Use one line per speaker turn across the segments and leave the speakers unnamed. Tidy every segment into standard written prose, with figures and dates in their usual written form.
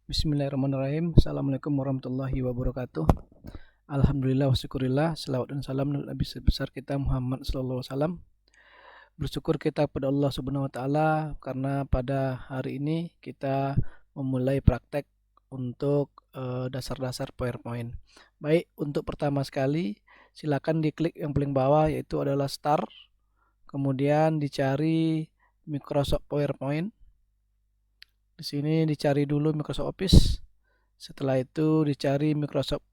Bismillahirrahmanirrahim. Assalamualaikum warahmatullahi wabarakatuh. Alhamdulillah wa syukurillah. Salawat dan salam Nabi besar kita Muhammad sallallahu alaihi wasallam. Bersyukur kita kepada Allah Subhanahu wa taala karena pada hari ini kita memulai praktek untuk dasar-dasar PowerPoint. Baik, untuk pertama sekali silakan diklik yang paling bawah yaitu adalah Start. Kemudian dicari Microsoft PowerPoint. Di sini dicari dulu Microsoft Office. Setelah itu dicari Microsoft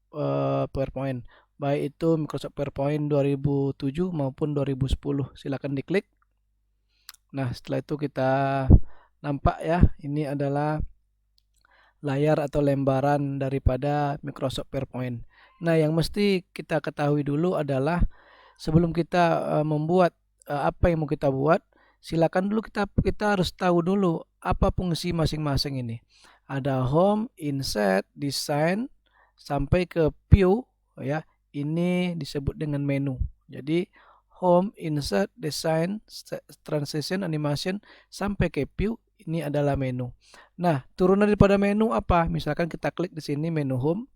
PowerPoint. Baik itu Microsoft PowerPoint 2007 maupun 2010. Silakan diklik. Nah, setelah itu kita nampak ya, ini adalah layar atau lembaran daripada Microsoft PowerPoint. Nah, yang mesti kita ketahui dulu adalah sebelum kita membuat apa yang mau kita buat, silakan dulu kita harus tahu dulu apa fungsi masing-masing ini. Ada home, insert, design sampai ke view ya. Ini disebut dengan menu. Jadi home, insert, design, transition, animation sampai ke view ini adalah menu. Nah, turunan daripada menu apa? Misalkan kita klik di sini menu home.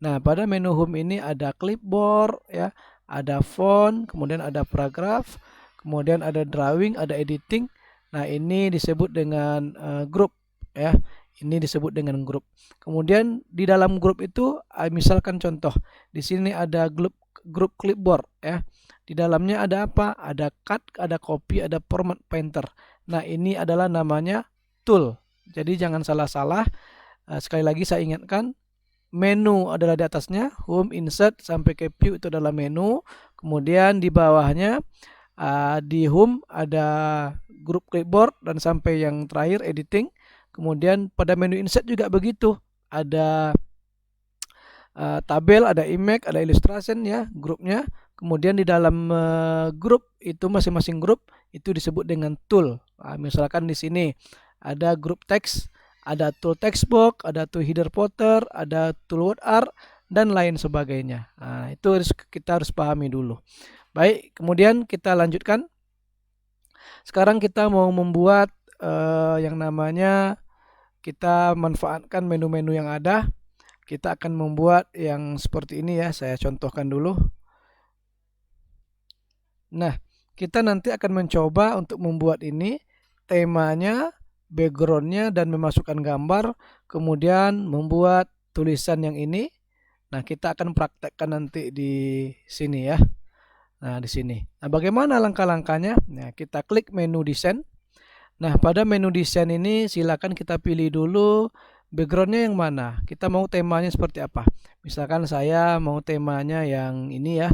Nah, pada menu home ini ada clipboard ya, ada font, kemudian ada paragraph, kemudian ada drawing, ada editing. Nah, ini disebut dengan grup ya. Ini disebut dengan grup. Kemudian di dalam grup itu misalkan contoh, di sini ada grup clipboard ya. Di dalamnya ada apa? Ada cut, ada copy, ada format painter. Nah, ini adalah namanya tool. Jadi jangan salah-salah. Sekali lagi saya ingatkan, menu adalah di atasnya, home, insert sampai ke view itu adalah menu. Kemudian di bawahnya di home ada grup clipboard dan sampai yang terakhir editing. Kemudian pada menu insert juga begitu, ada tabel, ada image, ada illustration ya grupnya. Kemudian di dalam grup itu masing-masing grup itu disebut dengan tool. Misalkan di sini ada grup teks, ada tool text box, ada tool header footer, ada tool word art dan lain sebagainya. Nah, itu kita harus pahami dulu. Baik, kemudian kita lanjutkan. Sekarang kita mau membuat yang namanya, kita manfaatkan menu-menu yang ada. Kita akan membuat yang seperti ini ya, saya contohkan dulu. Nah, kita nanti akan mencoba untuk membuat ini temanya, backgroundnya dan memasukkan gambar, kemudian membuat tulisan yang ini. Nah, kita akan praktekkan nanti di sini ya. Nah, di sini. Nah, bagaimana langkah-langkahnya? Nah, kita klik menu desain. Nah, pada menu desain ini silakan kita pilih dulu backgroundnya yang mana. Kita mau temanya seperti apa. Misalkan saya mau temanya yang ini ya.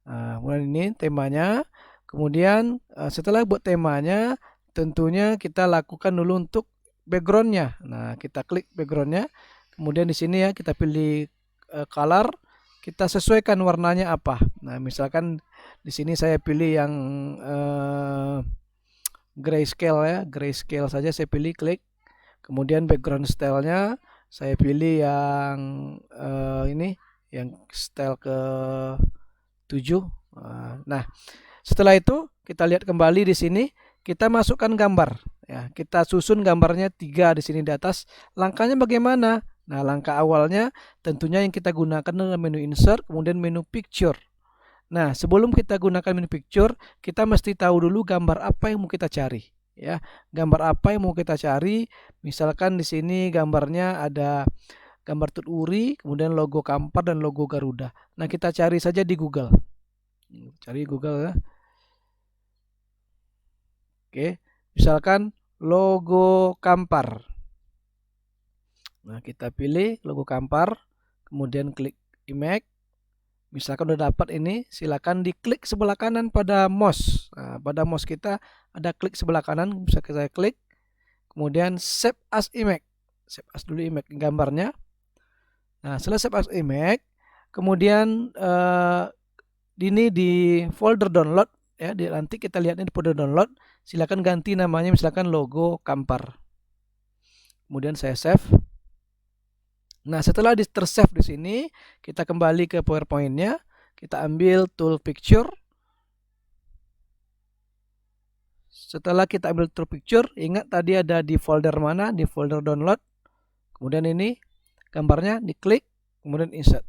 Nah, kemudian ini temanya. Kemudian setelah buat temanya, tentunya kita lakukan dulu untuk backgroundnya. Nah, kita klik backgroundnya. Kemudian di sini ya kita pilih color. Kita sesuaikan warnanya apa. Nah, misalkan di sini saya pilih yang grayscale ya, grayscale saja saya pilih, klik. Kemudian background stylenya saya pilih yang ini, yang style ke 7. Nah, setelah itu kita lihat kembali di sini, kita masukkan gambar ya. Kita susun gambarnya 3 di sini di atas. Langkahnya bagaimana? Nah, langkah awalnya tentunya yang kita gunakan adalah menu insert, kemudian menu picture. Nah, sebelum kita gunakan menu picture, kita mesti tahu dulu gambar apa yang mau kita cari ya. Gambar apa yang mau kita cari? Misalkan di sini gambarnya ada gambar Tut Uri, kemudian logo Kampar dan logo Garuda. Nah, kita cari saja di Google. Cari Google ya. Oke, misalkan logo Kampar. Nah, kita pilih logo Kampar, kemudian klik image. Misalkan udah dapat ini, silakan diklik sebelah kanan pada mouse. Nah, pada mouse kita ada klik sebelah kanan, bisa saya klik. Kemudian save as image. Save as dulu image gambarnya. Nah, setelah save as image, kemudian ini di folder download ya, nanti kita lihatnya di folder download. Silakan ganti namanya misalkan logo Kampar. Kemudian saya save. Nah, setelah tersave di sini, kita kembali ke PowerPoint-nya. Kita ambil tool picture. Setelah kita ambil tool picture, ingat tadi ada di folder mana? Di folder download. Kemudian ini gambarnya diklik, kemudian insert.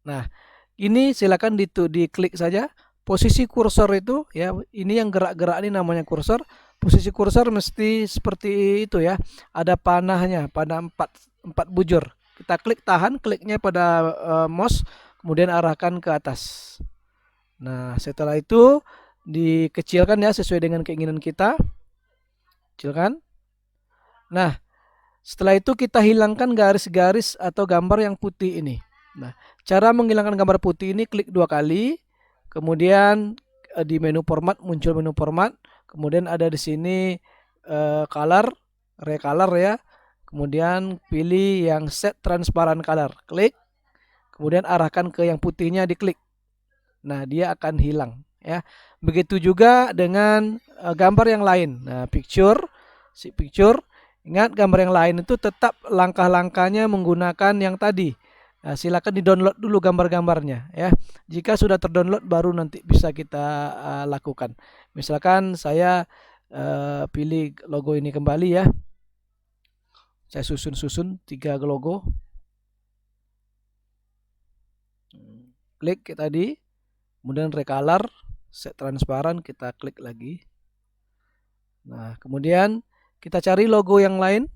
Nah, ini silakan diklik saja. Posisi kursor itu ya, ini yang gerak-gerak ini namanya kursor. Posisi kursor mesti seperti itu ya. Ada panahnya, panah 4 bujur. Kita klik tahan, kliknya pada mouse, kemudian arahkan ke atas. Nah, setelah itu dikecilkan ya sesuai dengan keinginan kita. Kecilkan. Nah, setelah itu kita hilangkan garis-garis atau gambar yang putih ini. Nah, cara menghilangkan gambar putih ini klik 2 kali. Kemudian di menu format muncul menu format. Kemudian ada di sini color, recolor ya. Kemudian pilih yang set transparent color. Klik. Kemudian arahkan ke yang putihnya, diklik. Nah, dia akan hilang ya. Begitu juga dengan gambar yang lain. Nah, picture. Ingat, gambar yang lain itu tetap langkah-langkahnya menggunakan yang tadi. Nah, silakan di-download dulu gambar-gambarnya ya. Jika sudah terdownload baru nanti bisa kita lakukan. Misalkan saya pilih logo ini kembali ya. Saya susun 3 logo. Klik kayak tadi. Kemudian recolor, set transparan, kita klik lagi. Nah, kemudian kita cari logo yang lain.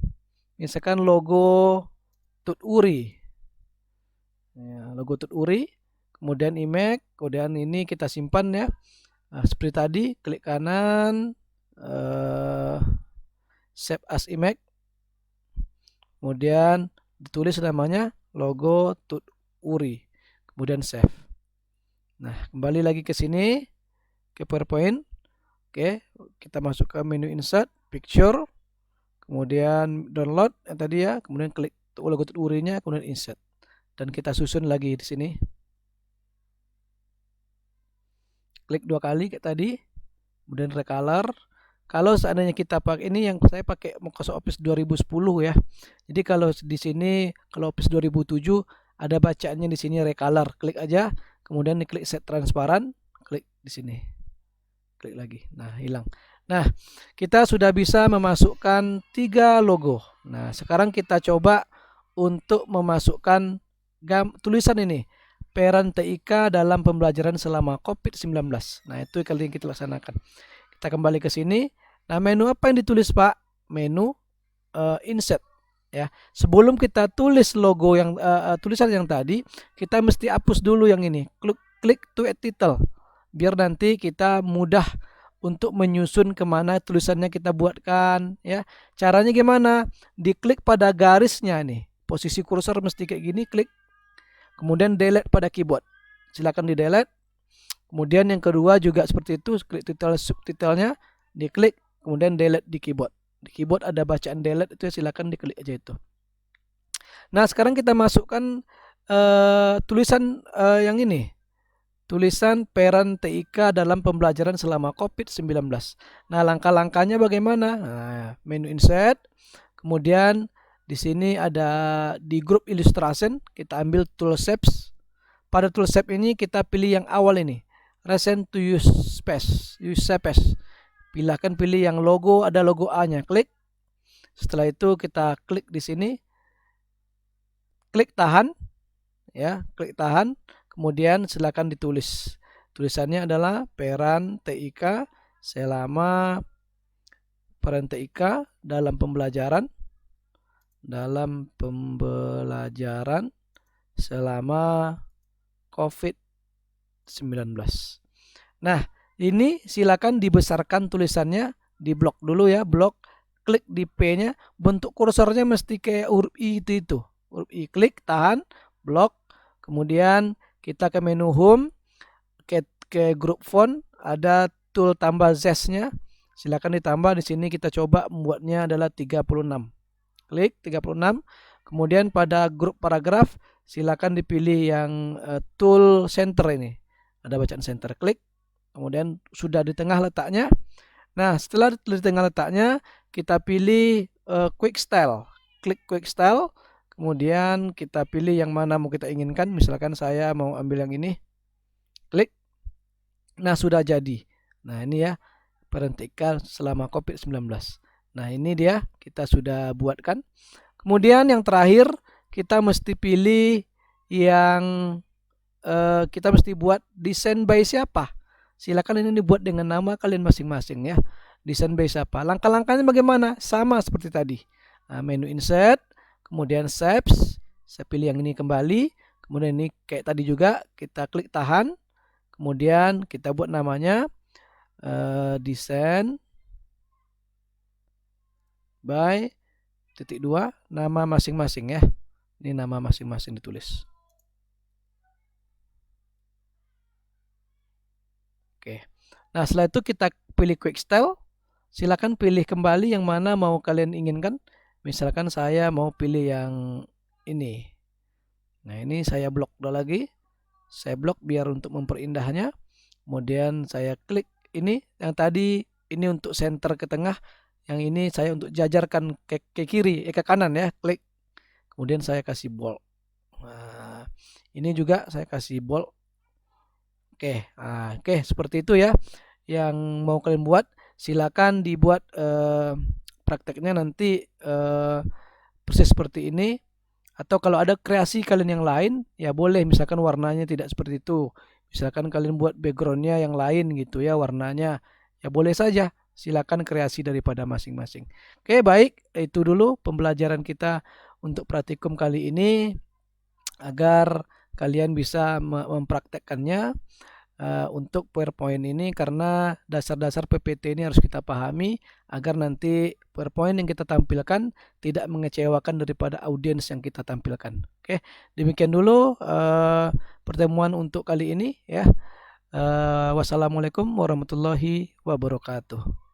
Misalkan logo Tut Uri. Ya, logo Tut Uri. Kemudian image, kemudian ini kita simpan ya. Nah, seperti tadi, klik kanan, save as image. Kemudian ditulis namanya logo Tut Uri. Kemudian save. Nah, kembali lagi ke sini, ke PowerPoint. Oke, kita masuk ke menu insert, picture, kemudian download yang tadi ya, kemudian klik logo Tut Uri-nya, kemudian insert. Dan kita susun lagi di sini. Klik 2 kali kayak tadi, kemudian recolor. Kalau seandainya kita pakai ini, yang saya pakai Microsoft Office 2010 ya. Jadi kalau di sini, kalau Office 2007 ada bacaannya di sini recolor. Klik aja, kemudian diklik set transparan, klik di sini. Klik lagi. Nah, hilang. Nah, kita sudah bisa memasukkan 3 logo. Nah, sekarang kita coba untuk memasukkan tulisan ini. Peran TIK dalam pembelajaran selama COVID-19. Nah, itu kali yang kita laksanakan. Kita kembali ke sini. Nah, menu apa yang ditulis, Pak? Menu insert ya. Sebelum kita tulis logo yang tulisan yang tadi, kita mesti hapus dulu yang ini. Klik to add title. Biar nanti kita mudah untuk menyusun kemana tulisannya kita buatkan ya. Caranya gimana? Diklik pada garisnya nih. Posisi kursor mesti kayak gini, klik. Kemudian delete pada keyboard. Silakan di delete. Kemudian yang kedua juga seperti itu, klik title subtitlenya, diklik, kemudian delete di keyboard. Di keyboard ada bacaan delete itu ya, silakan diklik aja itu. Nah, sekarang kita masukkan tulisan yang ini. Tulisan peran TIK dalam pembelajaran selama COVID-19. Nah, langkah-langkahnya bagaimana? Nah, menu insert, kemudian di sini ada di grup illustration, kita ambil tool shapes. Pada tool shape ini kita pilih yang awal ini, recent to use space. Pilihkan pilih yang logo, ada logo A-nya, klik. Setelah itu kita klik di sini, klik tahan, ya, klik tahan. Kemudian silakan ditulis. Tulisannya adalah peran TIK selama dalam pembelajaran selama COVID-19. Nah, ini silakan dibesarkan tulisannya, di blok dulu ya, blok, klik di P-nya, bentuk kursornya mesti kayak huruf I itu. Huruf I, klik, tahan, blok, kemudian kita ke menu home, ke grup font, ada tool tambah Z-nya, silakan ditambah. Di sini kita coba membuatnya adalah 36. Klik 36. Kemudian pada grup paragraf silakan dipilih yang tool center ini. Ada bacaan center, klik. Kemudian sudah di tengah letaknya. Nah, setelah di tengah letaknya kita pilih quick style. Klik quick style. Kemudian kita pilih yang mana mau kita inginkan. Misalkan saya mau ambil yang ini. Klik. Nah, sudah jadi. Nah, ini ya, peran TIK selama COVID-19. Nah, ini dia kita sudah buatkan. Kemudian yang terakhir kita mesti pilih yang kita mesti buat desain by siapa. Silakan ini dibuat dengan nama kalian masing-masing ya. Desain by siapa. Langkah-langkahnya bagaimana? Sama seperti tadi. Nah, menu insert, kemudian shapes, saya pilih yang ini kembali. Kemudian ini kayak tadi juga kita klik tahan. Kemudian kita buat namanya desain by titik 2, nama masing-masing ya. Ini nama masing-masing ditulis. Oke. Nah, setelah itu kita pilih quick style. Silakan pilih kembali yang mana mau kalian inginkan. Misalkan saya mau pilih yang ini. Nah, ini saya blok dulu lagi. Saya blok biar untuk memperindahnya. Kemudian saya klik ini. Yang tadi ini untuk center ke tengah. Yang ini saya untuk jajarkan ke kiri, ke kanan ya. Klik. Kemudian saya kasih bold. Nah, ini juga saya kasih bold. Oke, oke seperti itu ya. Yang mau kalian buat, silakan dibuat prakteknya nanti persis seperti ini. Atau kalau ada kreasi kalian yang lain, ya boleh. Misalkan warnanya tidak seperti itu. Misalkan kalian buat backgroundnya yang lain gitu ya, warnanya. Ya boleh saja. Silakan kreasi daripada masing-masing. Oke, baik. Itu dulu pembelajaran kita untuk praktikum kali ini. Agar kalian bisa mempraktekkannya untuk PowerPoint ini, karena dasar-dasar PPT ini harus kita pahami agar nanti PowerPoint yang kita tampilkan tidak mengecewakan daripada audiens yang kita tampilkan. Oke, demikian dulu pertemuan untuk kali ini ya. Wassalamualaikum warahmatullahi wabarakatuh.